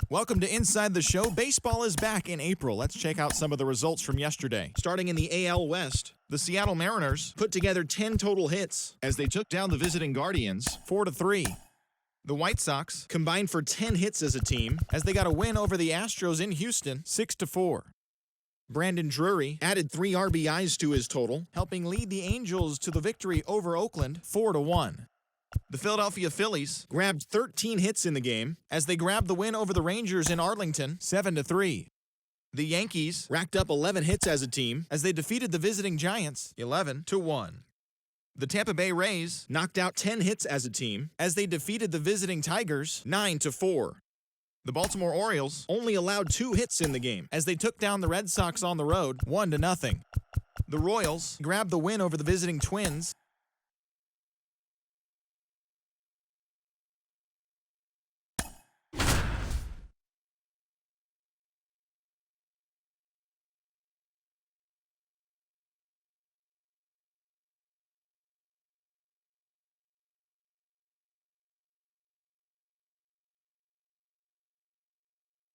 Welcome to Inside the Show. Baseball is back in April. Let's check out some of the results from yesterday. Starting in the AL West, the Seattle Mariners put together 10 total hits as they took down the visiting Guardians 4-3. The White Sox combined for 10 hits as a team as they got a win over the Astros in Houston 6-4. Brandon Drury added 3 RBIs to his total, helping lead the Angels to the victory over Oakland 4-1. The Philadelphia Phillies grabbed 13 hits in the game as they grabbed the win over the Rangers in Arlington 7-3. The Yankees racked up 11 hits as a team as they defeated the visiting Giants 11-1. The Tampa Bay Rays knocked out 10 hits as a team as they defeated the visiting Tigers 9-4. The Baltimore Orioles only allowed 2 hits in the game as they took down the Red Sox on the road 1-0. The Royals grabbed the win over the visiting Twins.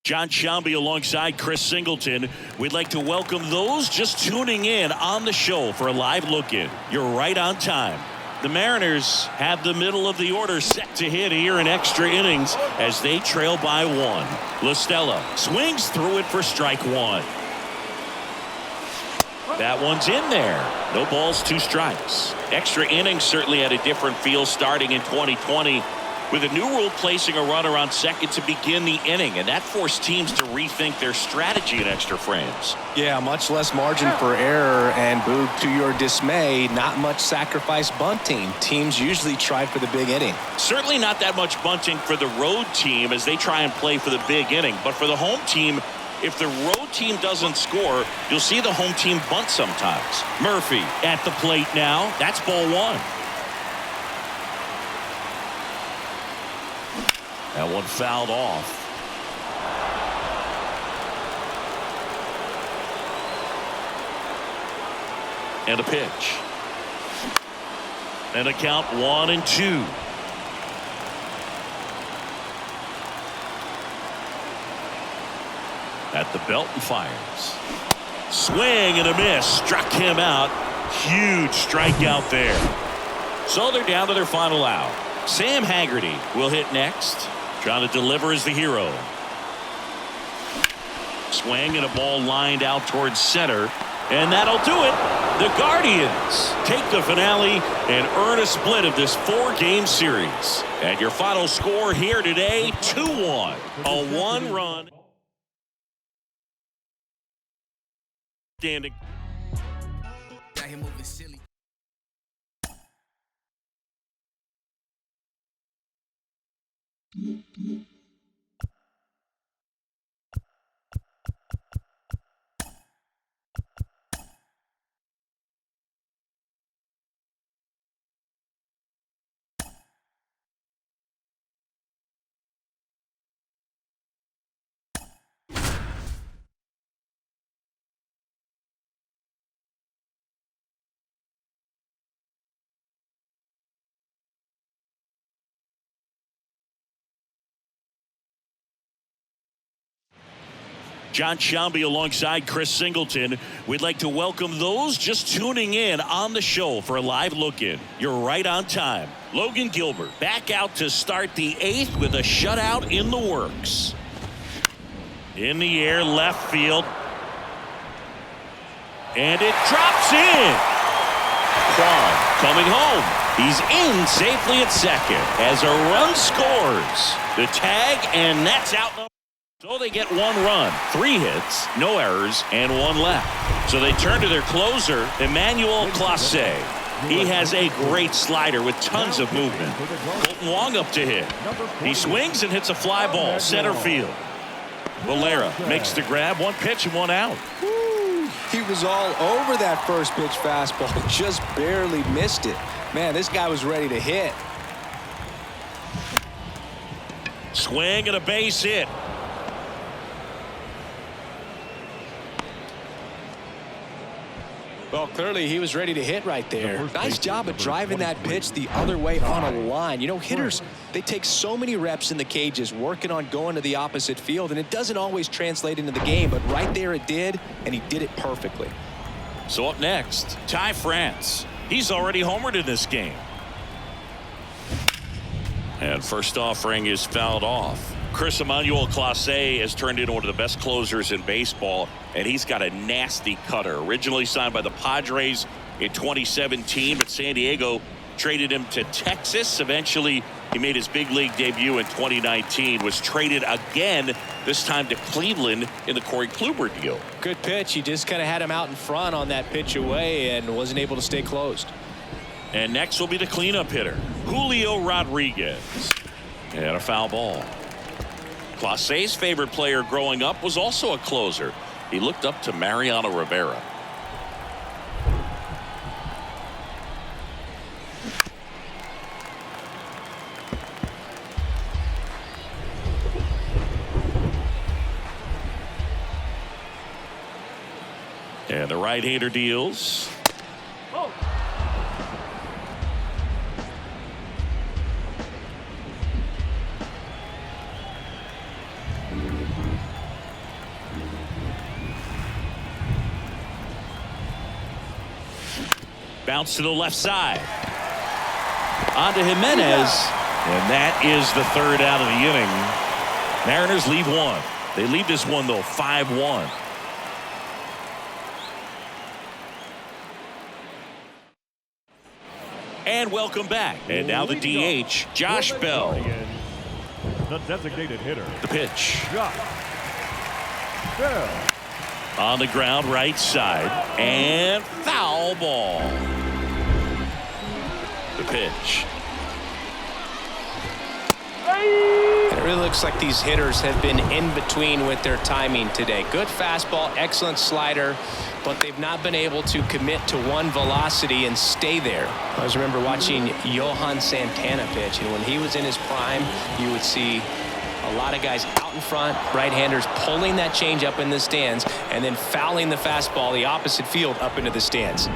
John Shambi alongside Chris Singleton. We'd like to welcome those just tuning in on the show for a live look-in. You're right on time. The Mariners have the middle of the order set to hit here in extra innings as they trail by 1. La Stella swings through it for strike 1. That one's in there. No balls, 2 strikes. Extra innings certainly had a different feel starting in 2020. With a new rule placing a runner on second to begin the inning, and that forced teams to rethink their strategy in extra frames. Yeah, much less margin for error, and Boog, to your dismay, not much sacrifice bunting. Teams usually try for the big inning. Certainly not that much bunting for the road team as they try and play for the big inning, but for the home team, if the road team doesn't score, you'll see the home team bunt sometimes. Murphy at the plate now. That's ball 1. That one fouled off. And a pitch. And a count 1-2. At the belt and fires. Swing and a miss. Struck him out. Huge strikeout there. So they're down to their final out. Sam Haggerty will hit next. Trying to deliver as the hero. Swing and a ball lined out towards center. And that'll do it. The Guardians take the finale and earn a split of this 4-game series. And your final score here today, 2-1. A 1-run. Standing. Got him moving silly. John Shambi alongside Chris Singleton. We'd like to welcome those just tuning in on the show for a live look-in. You're right on time. Logan Gilbert back out to start the 8th with a shutout in the works. In the air, left field. And it drops in. Kwan coming home. He's in safely at second as a run scores. The tag, and that's out. So they get 1 run, 3 hits, no errors, and 1 left. So they turn to their closer, Emmanuel Clase. He has a great slider with tons of movement. Colton Wong up to hit. He swings and hits a fly ball, center field. Valera makes the grab, 1 pitch and 1 out. He was all over that first pitch fastball, just barely missed it. Man, this guy was ready to hit. Swing and a base hit. Well, clearly he was ready to hit right there. Nice job of driving that pitch the other way on a line. You know, hitters, they take so many reps in the cages working on going to the opposite field, and it doesn't always translate into the game, but right there it did, and he did it perfectly. So up next, Ty France. He's already homered in this game. And first offering is fouled off. Chris Emmanuel Clase has turned into one of the best closers in baseball, and he's got a nasty cutter. Originally signed by the Padres in 2017, but San Diego traded him to Texas. Eventually, he made his big league debut in 2019, was traded again, this time to Cleveland in the Corey Kluber deal. Good pitch. He just kind of had him out in front on that pitch away and wasn't able to stay closed. And next will be the cleanup hitter, Julio Rodriguez. And a foul ball. Clase's favorite player growing up was also a closer. He looked up to Mariano Rivera. And the right-hander deals. Bounce to the left side. On to Jimenez. And that is the third out of the inning. Mariners lead one. They lead this one, though, 5-1. And welcome back. And now the DH, Josh Bell. The designated hitter. The pitch. Josh Bell. On the ground, right side. And foul ball. The pitch. It really looks like these hitters have been in between with their timing today. Good fastball, excellent slider, but they've not been able to commit to one velocity and stay there. I always remember watching Johan Santana pitch, and when he was in his prime, you would see a lot of guys out in front, right-handers pulling that change up in the stands and then fouling the fastball the opposite field up into the stands.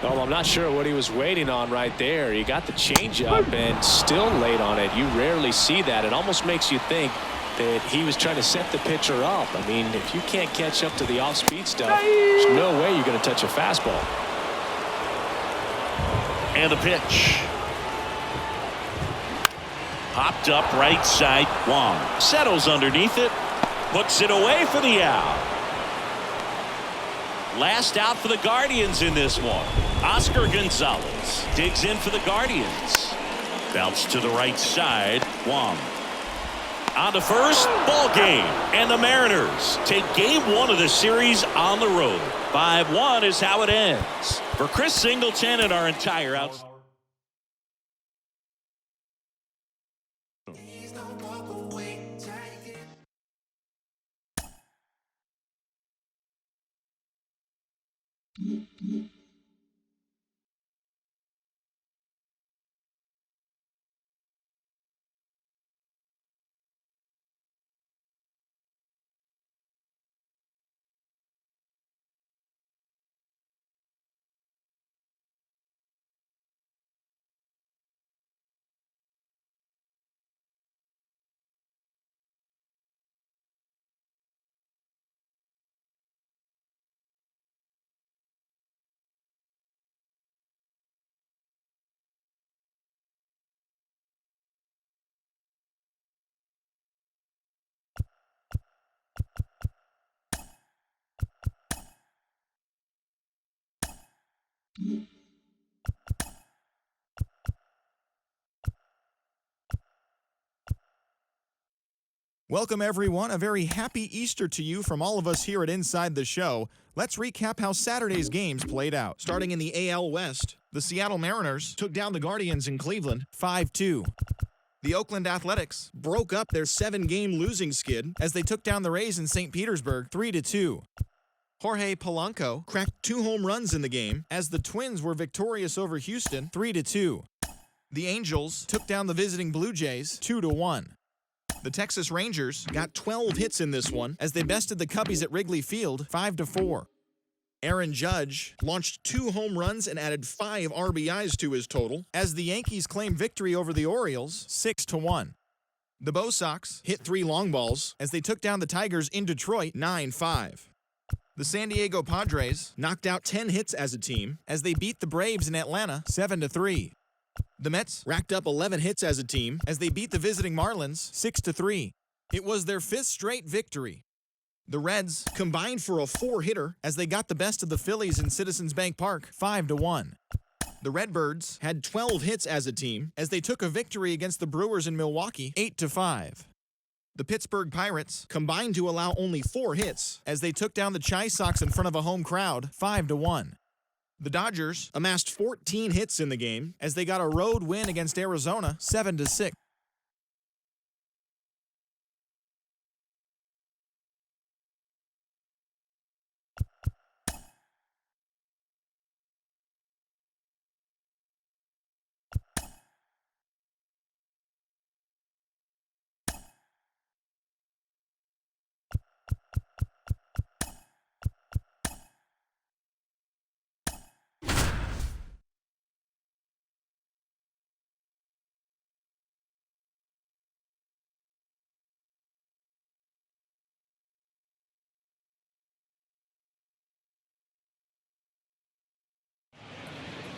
Well, I'm not sure what he was waiting on right there. He got the changeup and still late on it. You rarely see that. It almost makes you think that he was trying to set the pitcher up. I mean, if you can't catch up to the off-speed stuff, there's no way you're going to touch a fastball. And the pitch. Popped up right side. Wong settles underneath it. Puts it away for the out. Last out for the Guardians in this one. Oscar Gonzalez digs in for the Guardians. Bounce to the right side. Wong. On to first. Ball game. And the Mariners take game one of the series on the road. 5-1 is how it ends. For Chris Singleton and our entire outside. Welcome, everyone. A very happy Easter to you from all of us here at Inside the Show. Let's recap how Saturday's games played out. Starting in the AL West, the Seattle Mariners took down the Guardians in Cleveland 5-2. The Oakland Athletics broke up their 7-game losing skid as they took down the Rays in St. Petersburg 3-2. Jorge Polanco cracked 2 home runs in the game as the Twins were victorious over Houston 3-2. The Angels took down the visiting Blue Jays 2-1. The Texas Rangers got 12 hits in this one as they bested the Cubbies at Wrigley Field 5-4. Aaron Judge launched 2 home runs and added 5 RBIs to his total as the Yankees claimed victory over the Orioles 6-1. The Bo Sox hit 3 long balls as they took down the Tigers in Detroit 9-5. The San Diego Padres knocked out 10 hits as a team as they beat the Braves in Atlanta 7-3. The Mets racked up 11 hits as a team as they beat the visiting Marlins 6-3. It was their 5th straight victory. The Reds combined for a 4-hitter as they got the best of the Phillies in Citizens Bank Park 5-1. The Redbirds had 12 hits as a team as they took a victory against the Brewers in Milwaukee 8-5. The Pittsburgh Pirates combined to allow only 4 hits as they took down the Chi Sox in front of a home crowd 5-1. The Dodgers amassed 14 hits in the game as they got a road win against Arizona 7-6.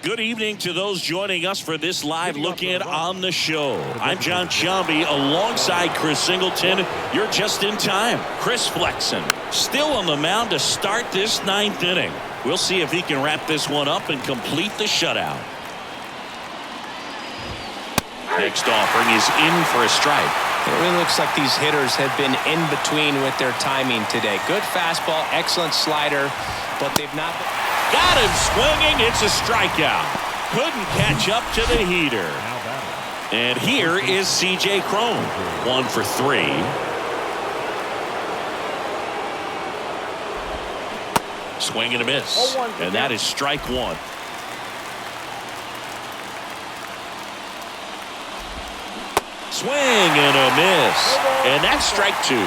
Good evening to those joining us for this live look-in on the show. I'm John Sciambi alongside Chris Singleton. You're just in time. Chris Flexen still on the mound to start this 9th inning. We'll see if he can wrap this one up and complete the shutout. Next offering is in for a strike. It really looks like these hitters have been in between with their timing today. Good fastball, excellent slider, but they've not... Got him swinging. It's a strikeout. Couldn't catch up to the heater. And here is C.J. Cron. 1 for 3. Swing and a miss. And that is strike 1. Swing and a miss. And that's strike 2.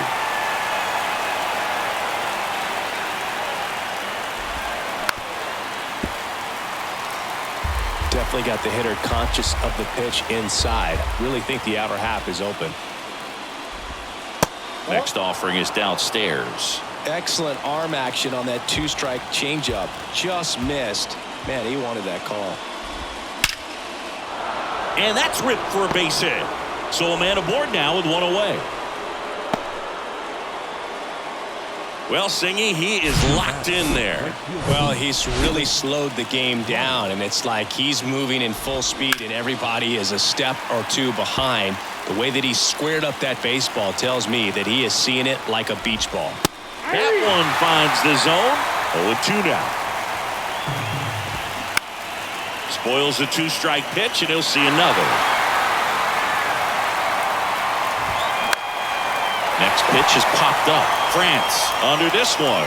Definitely got the hitter conscious of the pitch inside. Really think the outer half is open. Next offering is downstairs. Excellent arm action on that 2-strike changeup. Just missed. Man, he wanted that call. And that's ripped for a base hit. So a man aboard now with 1 away. Well, Singy, he is locked in there. Well, he's really slowed the game down, and it's like he's moving in full speed, and everybody is a step or 2 behind. The way that he squared up that baseball tells me that he is seeing it like a beach ball. That one finds the zone. 0-2 now. Spoils the 2-strike pitch, and he'll see another. Next pitch is popped up. France under this one.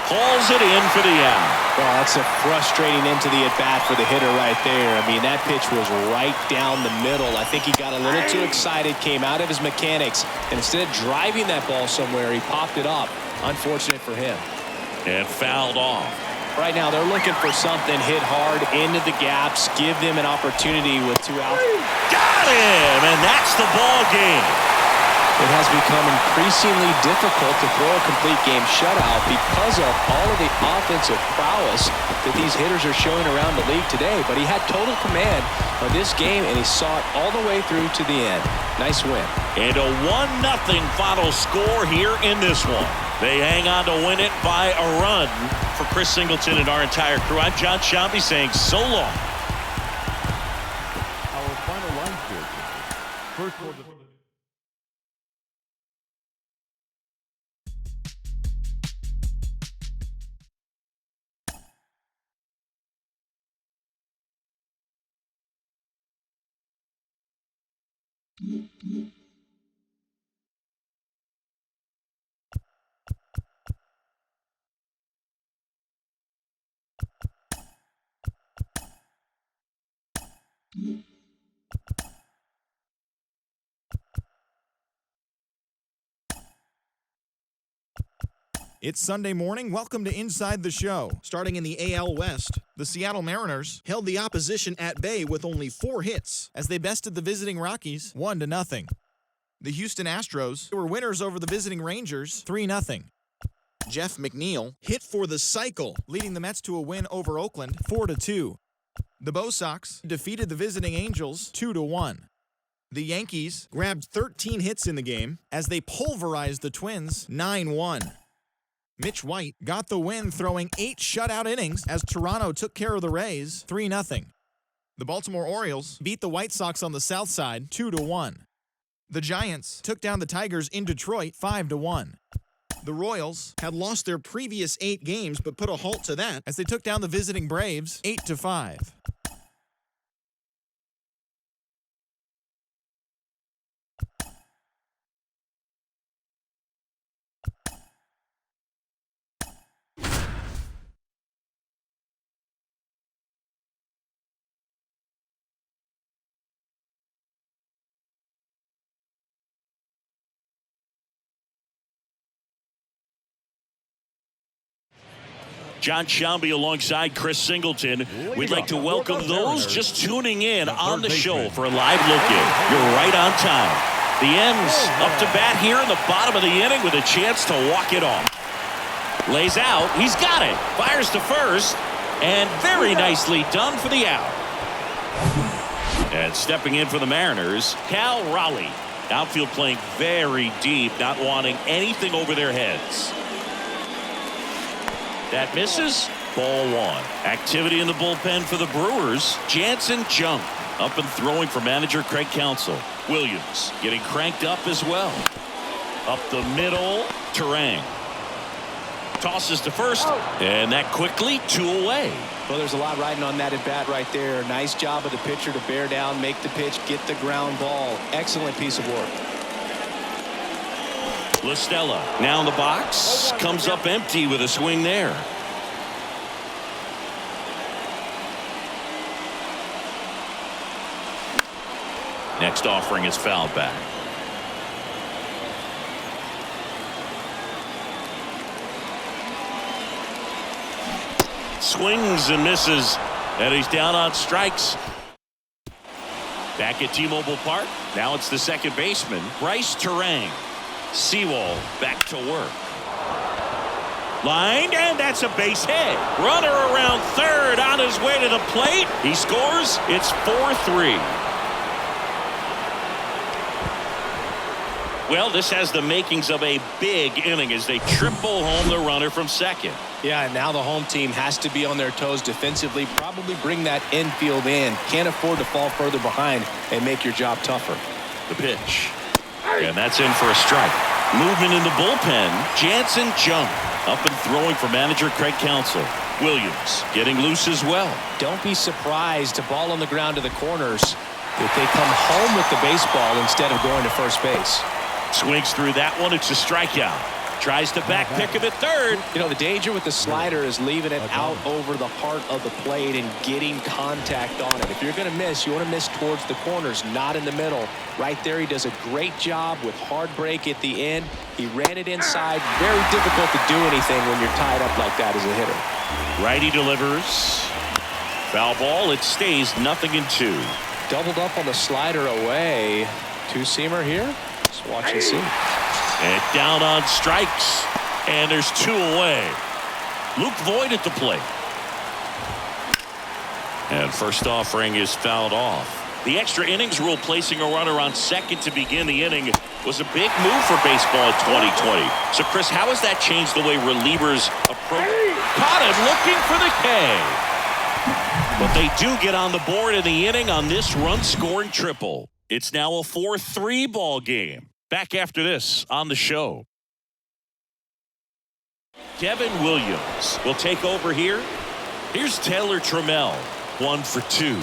Hauls it in for the out. Well, that's a frustrating end to the at-bat for the hitter right there. I mean, that pitch was right down the middle. I think he got a little too excited, came out of his mechanics, and instead of driving that ball somewhere, he popped it up. Unfortunate for him. And fouled off. Right now, they're looking for something, hit hard into the gaps, give them an opportunity with 2 outs. Got him, and that's the ball game. It has become increasingly difficult to throw a complete game shutout because of all of the offensive prowess that these hitters are showing around the league today. But he had total command of this game, and he saw it all the way through to the end. Nice win. And a 1-0 final score here in this one. They hang on to win it by a run. For Chris Singleton and our entire crew, I'm John Sciambi saying so long. Our final line score. First for the... It's Sunday morning. Welcome to Inside the Show. Starting in the AL West, the Seattle Mariners held the opposition at bay with only 4 hits as they bested the visiting Rockies 1-0. The Houston Astros were winners over the visiting Rangers 3-0. Jeff McNeil hit for the cycle, leading the Mets to a win over Oakland 4-2. The Bo Sox defeated the visiting Angels 2-1. The Yankees grabbed 13 hits in the game as they pulverized the Twins 9-1. Mitch White got the win throwing 8 shutout innings as Toronto took care of the Rays 3-0. The Baltimore Orioles beat the White Sox on the South Side 2-1. The Giants took down the Tigers in Detroit 5-1. The Royals had lost their previous 8 games but put a halt to that as they took down the visiting Braves 8-5. John Shambi alongside Chris Singleton. We'd like to welcome those just tuning in on the show for a live look-in. You're right on time. The M's up to bat here in the bottom of the inning with a chance to walk it off. Lays out. He's got it. Fires to first. And very nicely done for the out. And stepping in for the Mariners, Cal Raleigh. Outfield playing very deep, not wanting anything over their heads. That misses. Ball 1. Activity in the bullpen for the Brewers. Jansen Junk up and throwing for manager Craig Counsell. Williams getting cranked up as well. Up the middle. Terang tosses to first, and that quickly 2 away. Well, there's a lot riding on that at bat right there. Nice job of the pitcher to bear down, make the pitch, get the ground ball. Excellent piece of work. La Stella now in the box, comes up empty with a swing there. Next offering is fouled back. Swings and misses, and he's down on strikes. Back at T-Mobile Park, now it's the second baseman, Bryce Terang. Sewell back to work. Lined, and that's a base hit. Runner around third on his way to the plate. He scores. It's 4-3. Well, this has the makings of a big inning as they triple home the runner from second. Yeah, and now the home team has to be on their toes defensively, probably bring that infield in. Can't afford to fall further behind and make your job tougher. The pitch. And that's in for a strike. Movement in the bullpen. Jansen Junk up and throwing for manager Craig Counsell. Williams getting loose as well. Don't be surprised to ball on the ground to the corners if they come home with the baseball instead of going to first base. Swings through that one. It's a strikeout. Tries to back pick him at third. You know, the danger with the slider is leaving it out over the heart of the plate and getting contact on it. If you're going to miss, you want to miss towards the corners, not in the middle. Right there, he does a great job with hard break at the end. He ran it inside. Very difficult to do anything when you're tied up like that as a hitter. Righty delivers. Foul ball. It stays 0-2. Doubled up on the slider away. Two-seamer here. Let's watch and see. And down on strikes. And there's 2 away. Luke Voigt at the plate. And first offering is fouled off. The extra innings rule placing a runner on second to begin the inning was a big move for baseball in 2020. So, Chris, how has that changed the way relievers approach? Caught him looking for the K. But they do get on the board in the inning on this run-scoring triple. It's now a 4-3 ball game. Back after this on the show. Devin Williams will take over here. Here's Taylor Trammell, 1 for 2.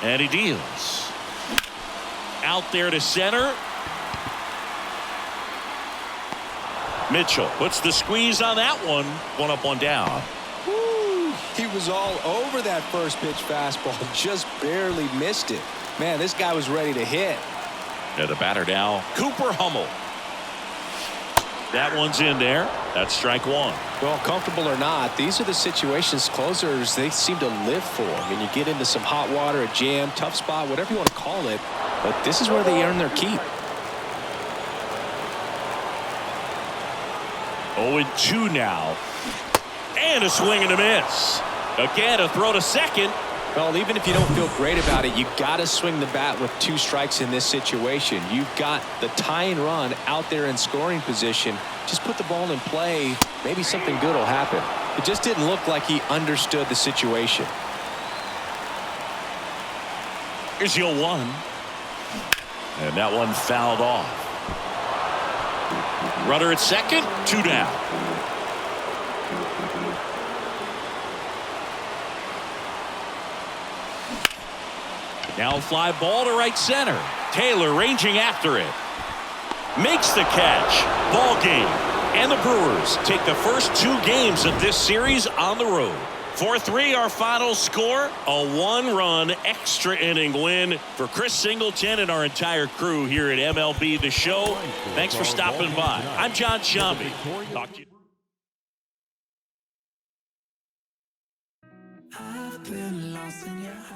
And he deals. Out there to center. Mitchell puts the squeeze on that one. 1 up, 1 down. Woo, he was all over that first pitch fastball. Just barely missed it. Man, this guy was ready to hit. And the batter now, Cooper Hummel. That one's in there. That's strike one. Well, comfortable or not, these are the situations closers they seem to live for. I mean, you get into some hot water, a jam, tough spot, whatever you want to call it, but this is where they earn their keep. 0-2 now. And a swing and a miss. Again, a throw to second. Well, even if you don't feel great about it, you got to swing the bat with 2 strikes in this situation. You've got the tying run out there in scoring position. Just put the ball in play. Maybe something good will happen. It just didn't look like he understood the situation. Here's your 1. And that one fouled off. Runner at second, 2 down. Now a fly ball to right center. Taylor ranging after it. Makes the catch. Ball game. And the Brewers take the first 2 games of this series on the road. 4-3 our final score. A 1-run extra inning win for Chris Singleton and our entire crew here at MLB The Show. Thanks for stopping by. I'm John Shambi. Talk to you. I've been lost in your eyes.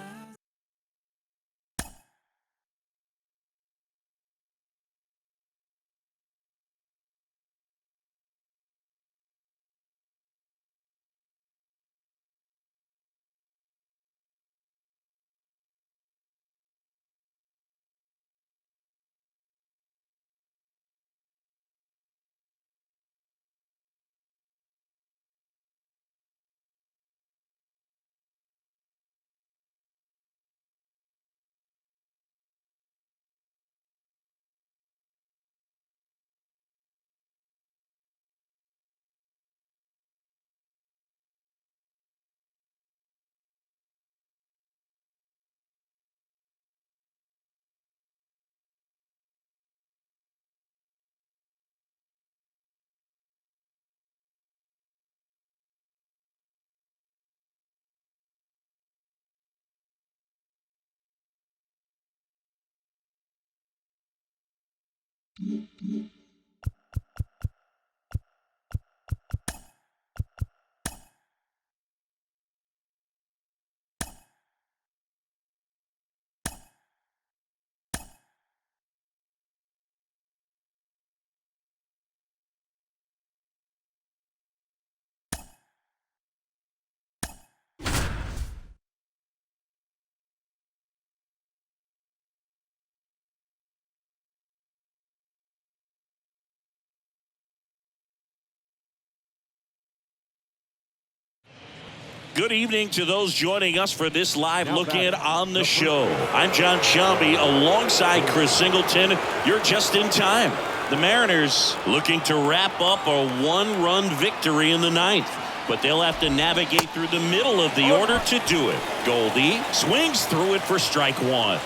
Good evening to those joining us for this live look-in on the show. I'm John Shambi alongside Chris Singleton. You're just in time. The Mariners looking to wrap up a 1-run victory in the 9th, but they'll have to navigate through the middle of the order to do it. Goldie swings through it for strike 1.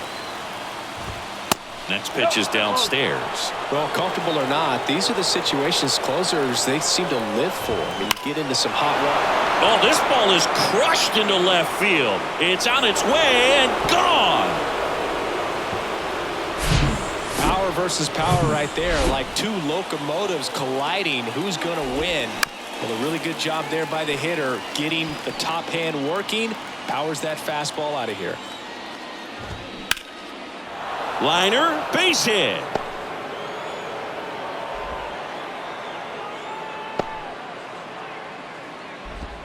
Next pitch is downstairs. Well, comfortable or not, these are the situations closers they seem to live for. I mean, you get into some hot water. Oh, this ball is crushed into left field. It's on its way and gone. Power versus power right there, like 2 locomotives colliding. Who's going to win? Well, a really good job there by the hitter, getting the top hand working. Powers that fastball out of here. Liner, base hit.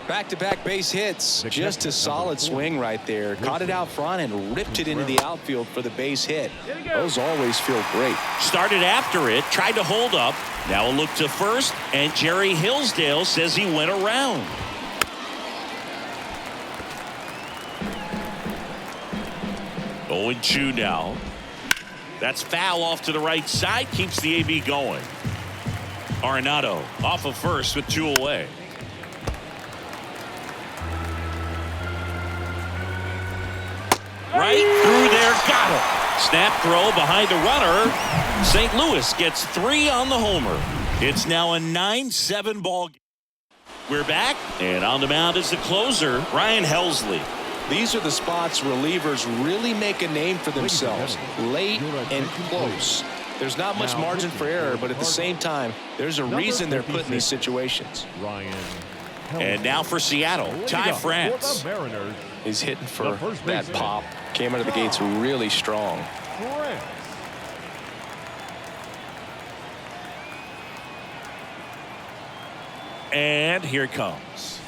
Back-to-back base hits. Just a solid swing right there. Caught it out front and ripped it into the outfield for the base hit. Those always feel great. Started after it, tried to hold up. Now a look to first, and Jerry Hillsdale says he went around. Oh, 0-2 now. That's foul off to the right side. Keeps the AB going. Arenado off of first with 2 away. Right through there. Got it. Snap throw behind the runner. St. Louis gets 3 on the homer. It's now a 9-7 ball game. We're back, and on the mound is the closer, Ryan Helsley. These are the spots relievers really make a name for themselves. Late and close. There's not much margin for error, but at the same time, there's a reason they're put in these situations. Ryan. And now for Seattle, Ty France. For the Mariners, He's hitting for The first that baseman. pop. Came out of the gates really strong. France. And here it comes.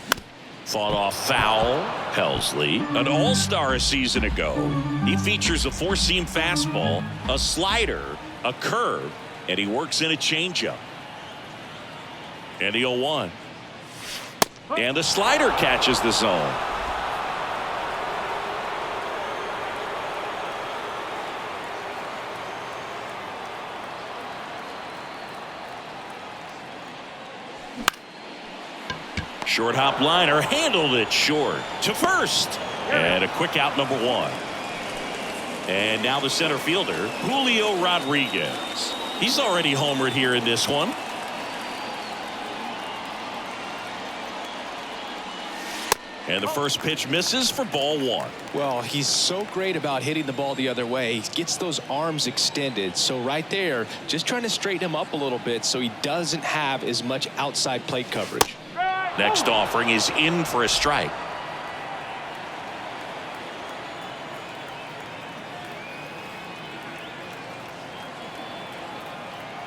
Fought off foul. Helsley, an all-star a season ago. He features a four-seam fastball, a slider, a curve, and he works in a changeup. And the 0-1. And the slider catches the zone. Short hop liner handled it short to first. And a quick out, number 1. And now the center fielder, Julio Rodriguez. He's already homered here in this one. And the first pitch misses for ball 1. Well, he's so great about hitting the ball the other way. He gets those arms extended. So right there, just trying to straighten him up a little bit so he doesn't have as much outside plate coverage. Next offering is in for a strike.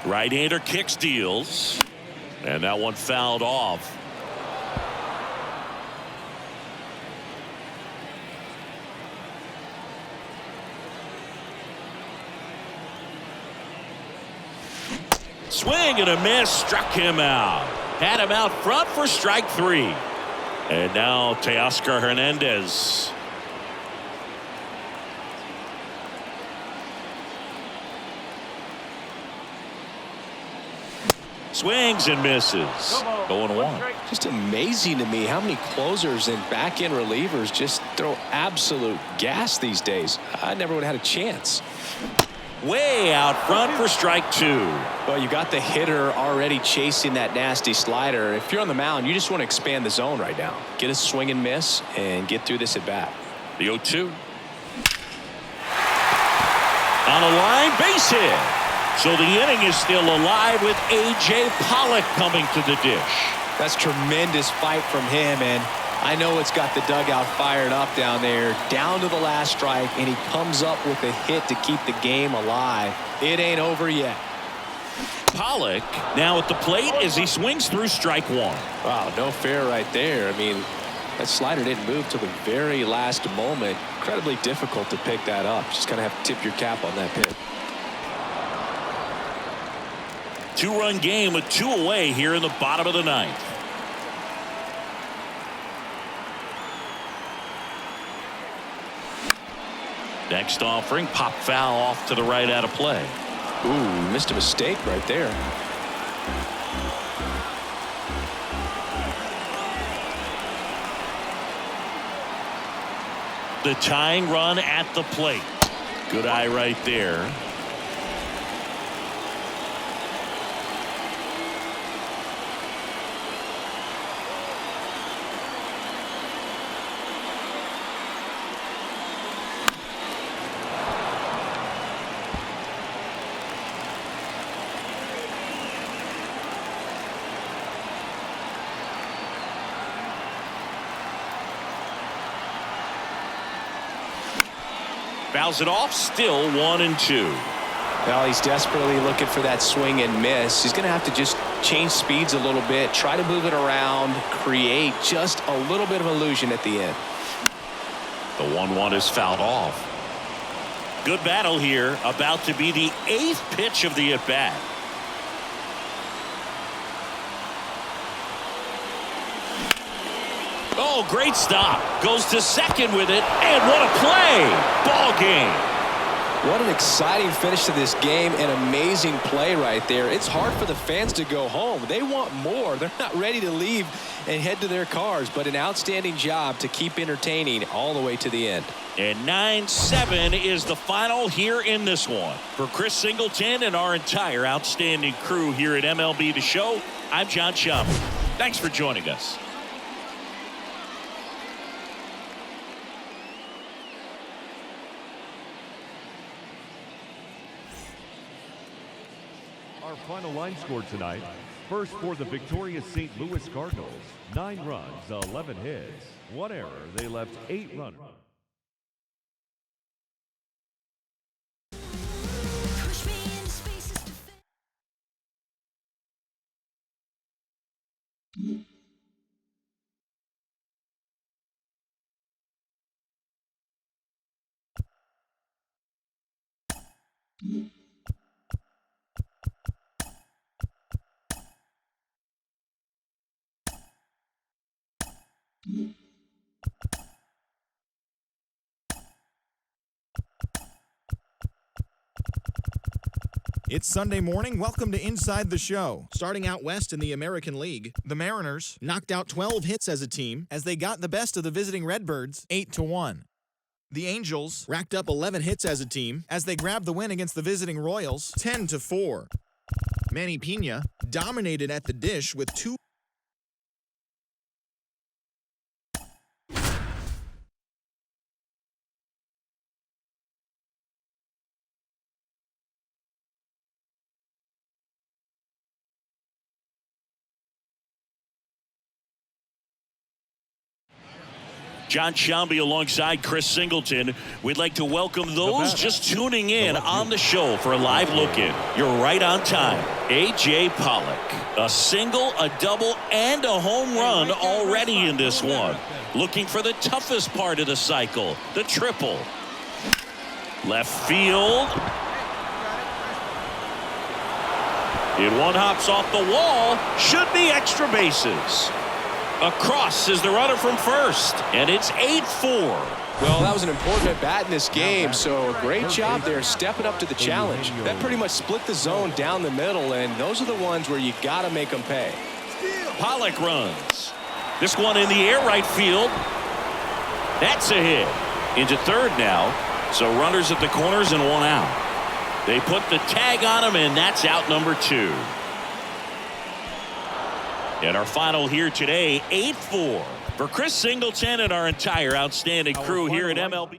Right-hander kicks, deals. And that one fouled off. Swing and a miss, struck him out. Had him out front for strike 3. And now Teoscar Hernandez. Swings and misses. 0-1. Just amazing to me how many closers and back-end relievers just throw absolute gas these days. I never would have had a chance. Way out front for strike 2. Well, you got the hitter already chasing that nasty slider. If you're on the mound, you just want to expand the zone right now. Get a swing and miss and get through this at bat. The 0-2. On a line, base hit. So the inning is still alive with A.J. Pollock coming to the dish. That's tremendous fight from him, and I know it's got the dugout fired up down there, down to the last strike, and he comes up with a hit to keep the game alive. It ain't over yet. Pollock now at the plate as he swings through strike 1. Wow, no fair right there. I mean, that slider didn't move till the very last moment. Incredibly difficult to pick that up. Just kind of have to tip your cap on that pitch. 2-run game with 2 away here in the bottom of the 9th. Next offering, pop foul off to the right out of play. Ooh, missed a mistake right there. The tying run at the plate. Good eye right there. Fouls it off, still 1-2. Well, he's desperately looking for that swing and miss. He's going to have to just change speeds a little bit, try to move it around, create just a little bit of illusion at the end. The 1-1 is fouled off. Good battle here, about to be the 8th pitch of the at-bat. Oh, great stop. Goes to second with it, and what a play. Ball game. What an exciting finish to this game. An amazing play right there. It's hard for the fans to go home. They want more. They're not ready to leave and head to their cars, but an outstanding job to keep entertaining all the way to the end. And 9-7 is the final here in this one. For Chris Singleton and our entire outstanding crew here at MLB The Show, I'm John Schaumburg. Thanks for joining us. Our final line score tonight. First for the victorious St. Louis Cardinals. 9 runs, 11 hits, 1 error. They left 8 runners. Push me into spaces to It's Sunday morning. Welcome to Inside the Show. Starting out west in the American League, the Mariners knocked out 12 hits as a team as they got the best of the visiting Redbirds 8-1. The Angels racked up 11 hits as a team as they grabbed the win against the visiting Royals 10-4. Manny Pena dominated at the dish with 2. John Shambi alongside Chris Singleton. We'd like to welcome those just tuning in on the show for a live look-in. You're right on time. A.J. Pollock. A single, a double, and a home run already in this one. Looking for the toughest part of the cycle, the triple. Left field. It one hops off the wall. Should be extra bases. Across is the runner from first, and it's 8-4. Well, that was an important at bat in this game, so a great job there stepping up to the challenge. That pretty much split the zone down the middle, and those are the ones where you got to make them pay. Pollock runs. This one in the air right field. That's a hit. Into third now, so runners at the corners and 1 out. They put the tag on him, and that's out number 2. And our final here today, 8-4. For Chris Singleton and our entire outstanding crew here at MLB.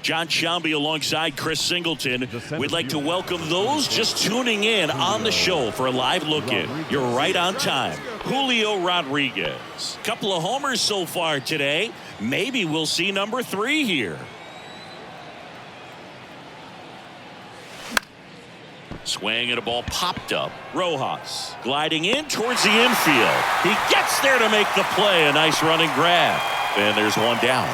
John Shambi alongside Chris Singleton. We'd like to welcome those just tuning in on the show for a live look-in. You're right on time. Julio Rodriguez. Couple of homers so far today. Maybe we'll see number 3 here. Swing and a ball popped up. Rojas gliding in towards the infield. He gets there to make the play. A nice running grab. And there's one down.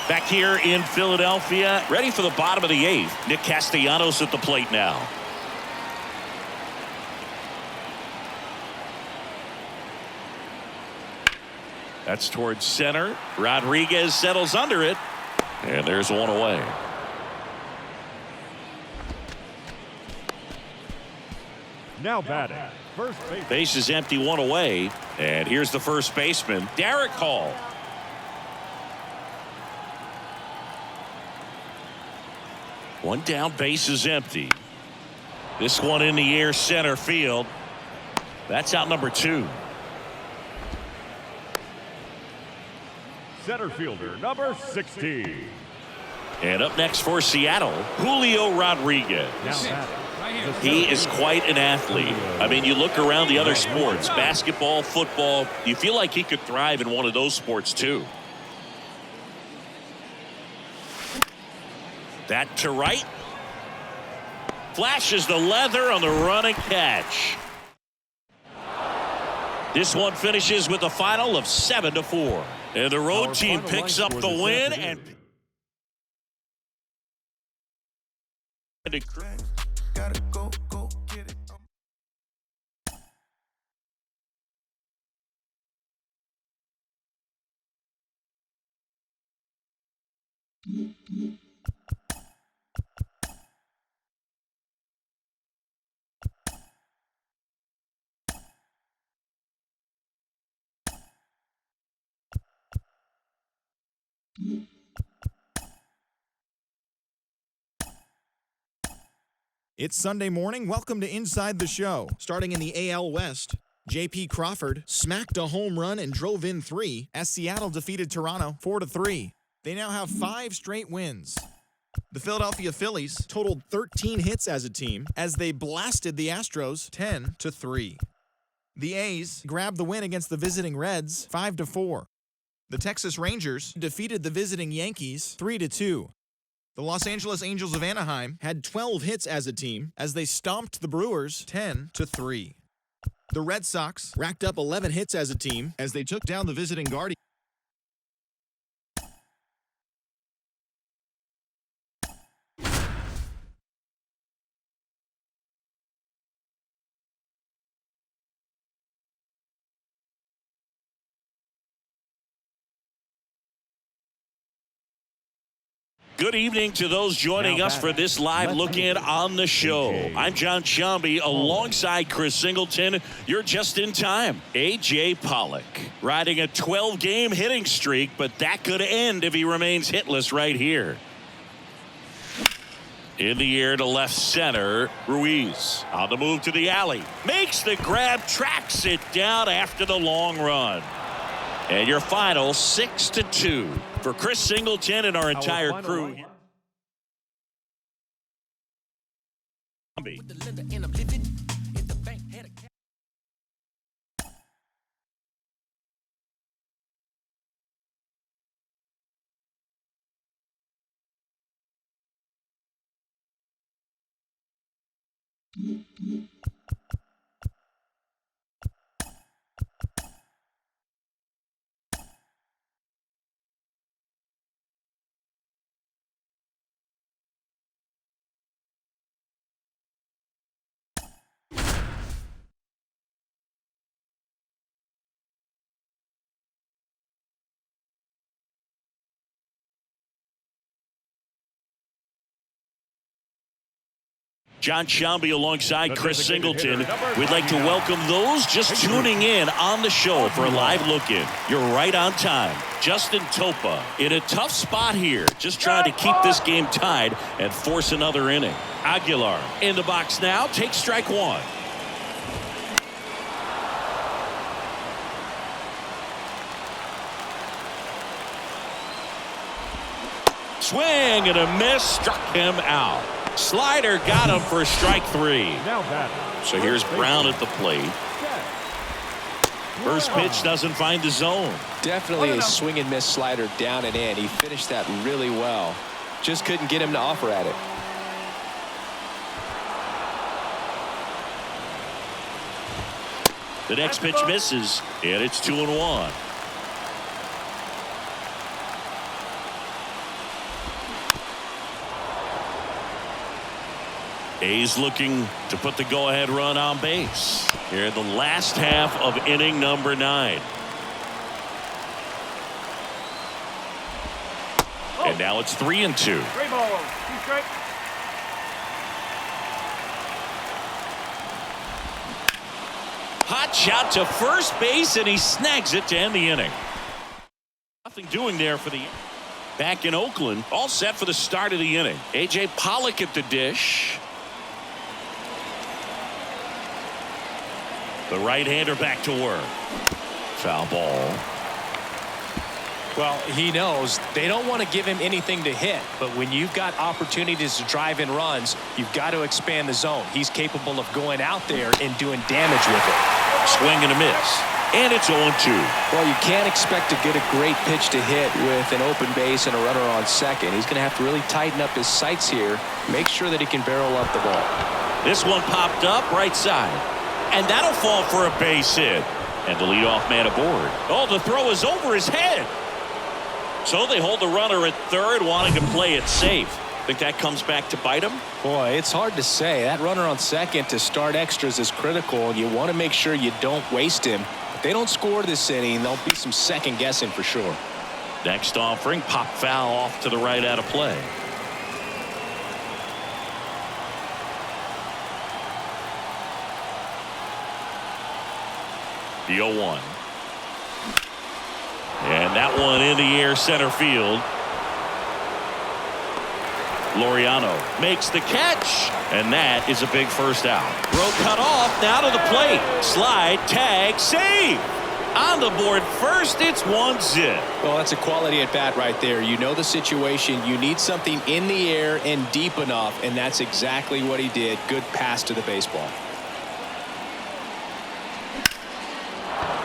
Back here in Philadelphia, ready for the bottom of the 8th. Nick Castellanos at the plate now. That's towards center. Rodriguez settles under it. And there's one away. Now batting. First base. Base is empty, 1 away. And here's the first baseman, Derek Hall. One down, base is empty. This one in the air, center field. That's out number 2. Center fielder, number 60. And up next for Seattle, Julio Rodriguez. Now batting. He is quite an athlete. I mean, you look around the other sports, basketball, football, you feel like he could thrive in one of those sports too. That to right. Flashes the leather on the running catch. This one finishes with a final of 7-4. And the road team picks up the win and Gotta go get it. It's Sunday morning. Welcome to Inside the Show. Starting in the AL West, J.P. Crawford smacked a home run and drove in 3 as Seattle defeated Toronto 4-3. They now have 5 straight wins. The Philadelphia Phillies totaled 13 hits as a team as they blasted the Astros 10-3. The A's grabbed the win against the visiting Reds 5-4. The Texas Rangers defeated the visiting Yankees 3-2. The Los Angeles Angels of Anaheim had 12 hits as a team as they stomped the Brewers 10-3. The Red Sox racked up 11 hits as a team as they took down the visiting Guardians. Good evening to those joining us for this live look-in on the show. I'm John Shambi alongside Chris Singleton. You're just in time. A.J. Pollock riding a 12-game hitting streak, but that could end if he remains hitless right here. In the air to left center, Ruiz on the move to the alley. Makes the grab, tracks it down after the long run. And your final 6-2 for Chris Singleton and our entire crew. John Shambi alongside Chris Singleton. We'd like to welcome those just tuning in on the show for a live look-in. You're right on time. Justin Topa in a tough spot here, just trying to keep this game tied and force another inning. Aguilar in the box now, takes strike 1. Swing and a miss, struck him out. Slider got him for strike 3. So here's Brown at the plate. First pitch doesn't find the zone. Definitely a swing and miss slider down and in. He finished that really well. Just couldn't get him to offer at it. The next pitch misses, and it's 2-1. A's looking to put the go-ahead run on base here in the last half of inning number 9. And now it's 3-2. Hot shot to first base, and he snags it to end the inning. Nothing doing there for the back in Oakland. All set for the start of the inning. A.J. Pollock at the dish. The right-hander back to work. Foul ball. Well, he knows they don't want to give him anything to hit, but when you've got opportunities to drive in runs, you've got to expand the zone. He's capable of going out there and doing damage with it. Swing and a miss. And it's 0-2. Well, you can't expect to get a great pitch to hit with an open base and a runner on second. He's going to have to really tighten up his sights here, make sure that he can barrel up the ball. This one popped up right side. And that'll fall for a base hit. And the leadoff man aboard. Oh, the throw is over his head. So they hold the runner at third, wanting to play it safe. Think that comes back to bite him? Boy, it's hard to say. That runner on second to start extras is critical, and you want to make sure you don't waste him. If they don't score this inning, there'll be some second guessing for sure. Next offering, pop foul off to the right out of play. The 0-1. And that one in the air center field. Laureano makes the catch, and that is a big first out. Throw cut off, now to the plate. Slide, tag, save. On the board first, it's 1-0. Well, that's a quality at bat right there. You know the situation. You need something in the air and deep enough, and that's exactly what he did. Good pass to the baseball.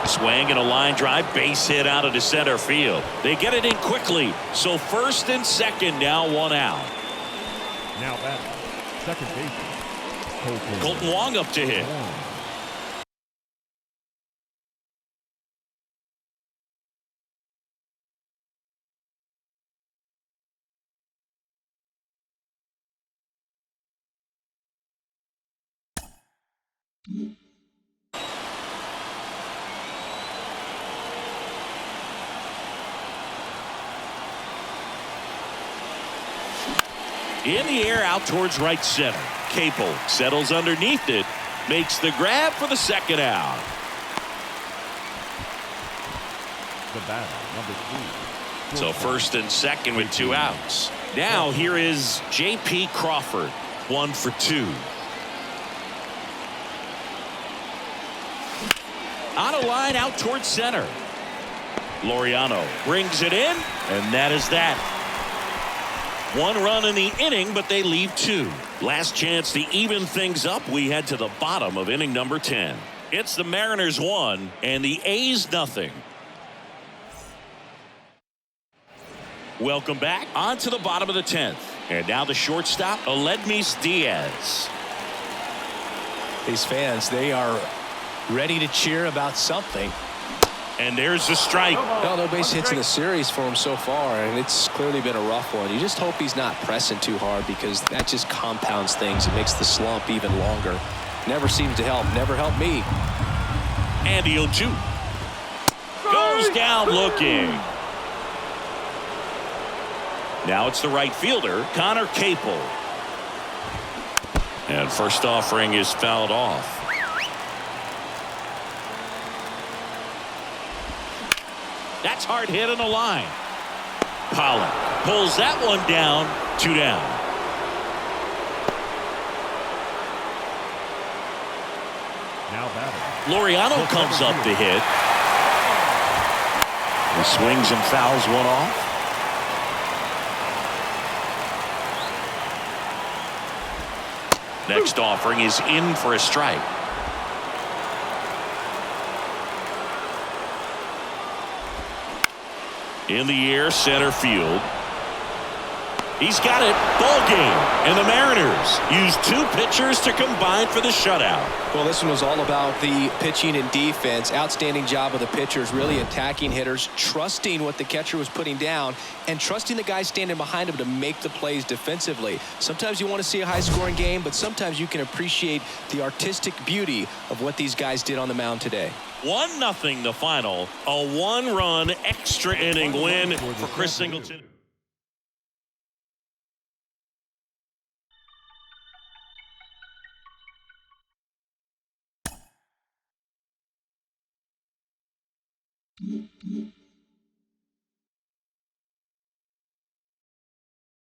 Swing and a line drive, base hit out of the center field. They get it in quickly, so first and second, now 1 out. Now batting, second baseman, Colton Wong up to hit. In the air out towards right center. Capel settles underneath it, makes the grab for the second out. The batter, number 3. So first and second with 2 outs. Now here is J.P. Crawford, 1 for 2. On a line out towards center. Laureano brings it in, and that is that. 1 run in the inning, but they leave 2. Last chance to even things up. We head to the bottom of inning number 10. It's the Mariners 1 and the A's nothing. Welcome back on to the bottom of the 10th. And now the shortstop, Aledmys Diaz. These fans, they are ready to cheer about something. And there's the strike. No base hits in the series for him so far, and it's clearly been a rough one. You just hope he's not pressing too hard, because that just compounds things. It makes the slump even longer. Never seems to help. Never helped me. And he'll shoot. Goes down looking. Now it's the right fielder, Connor Capel. And first offering is fouled off. That's hard hit on the line. Pollock pulls that one down. 2 down. Now batting, Laureano comes up to hit. He swings and fouls one off. Next offering is in for a strike. In the air, center field. He's got it. Ball game. And the Mariners use 2 pitchers to combine for the shutout. Well, this one was all about the pitching and defense. Outstanding job of the pitchers, really attacking hitters, trusting what the catcher was putting down, and trusting the guys standing behind him to make the plays defensively. Sometimes you want to see a high-scoring game, but sometimes you can appreciate the artistic beauty of what these guys did on the mound today. 1-0 the final. A 1-run extra inning win for Chris Singleton.